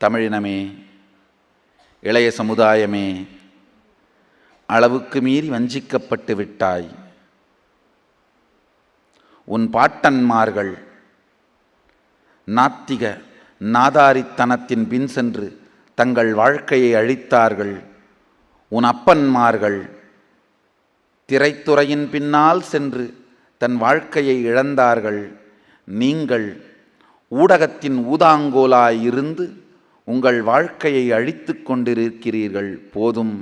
தமிழினமே, இளைய சமுதாயமே, அளவுக்கு மீறி வஞ்சிக்கப்பட்டு விட்டாய். உன் பாட்டன்மார்கள் நாத்திக நாதாரித்தனத்தின் பின் சென்று தங்கள் வாழ்க்கையை அழித்தார்கள். உன் அப்பன்மார்கள் திரைத்துறையின் பின்னால் சென்று தன் வாழ்க்கையை இழந்தார்கள். நீங்கள் ஊடகத்தின் ஊதாங்கோலாய் இருந்து உங்கள் வாழ்க்கையை அழித்து கொண்டிருக்கிறீர்கள். போதும்.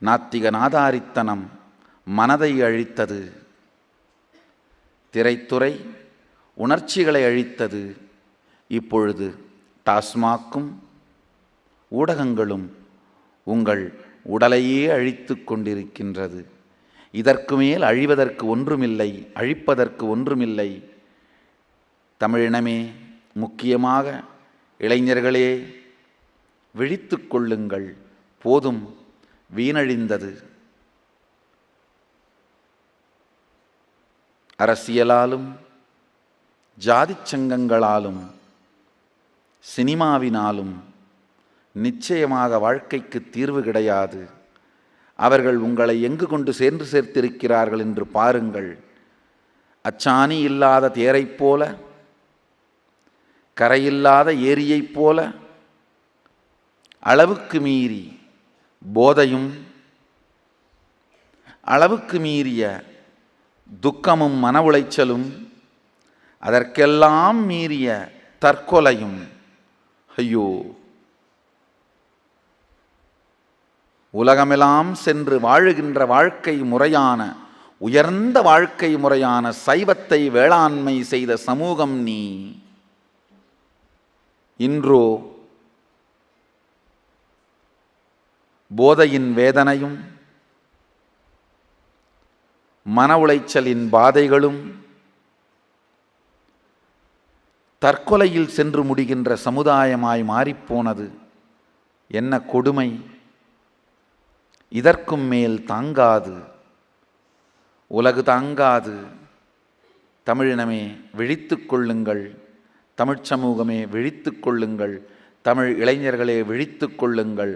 நாத்திக நாதாரித்தனம் மனதை அழித்தது. திரைத்துறை உணர்ச்சிகளை அழித்தது. இப்பொழுது டாஸ்மாக்கும் ஊடகங்களும் உங்கள் உடலையே அழித்து கொண்டிருக்கின்றது. இதற்கு மேல் அழிவதற்கு ஒன்றுமில்லை, அழிப்பதற்கு ஒன்றுமில்லை. தமிழினமே, முக்கியமாக இளைஞர்களே, விழித்து கொள்ளுங்கள். போதும், வீணழிந்தது. அரசியலாலும் ஜாதிச் சங்கங்களாலும் சினிமாவினாலும் நிச்சயமாக வாழ்க்கைக்கு தீர்வு கிடையாது. அவர்கள் உங்களை எங்கு கொண்டு சேர்த்திருக்கிறார்கள் என்று பாருங்கள். அச்சாணி இல்லாத தேரைப் போல, கரையில்லாத ஏரியைப் போல, அளவுக்கு மீறி போதையும் அளவுக்கு மீறிய துக்கமும் மன உளைச்சலும், அதற்கெல்லாம் மீறிய தற்கொலையும். ஐயோ, உலகமெல்லாம் சென்று வாழுகின்ற வாழ்க்கை முறையான, உயர்ந்த வாழ்க்கை முறையான சைவத்தை வேளாண்மை செய்த சமூகம் நீ. இன்றோ போதையின் வேதனையும் மன உளைச்சலின் பாதைகளும் தற்கொலையில் சென்று முடிகின்ற சமுதாயமாய் மாறிப்போனது. என்ன கொடுமை! இதற்கும் மேல் தாங்காது, உலகு தாங்காது. தமிழினமே, விழித்து கொள்ளுங்கள். தமிழ்ச் சமூகமே, விழித்து கொள்ளுங்கள். தமிழ் இளைஞர்களே, விழித்து கொள்ளுங்கள்.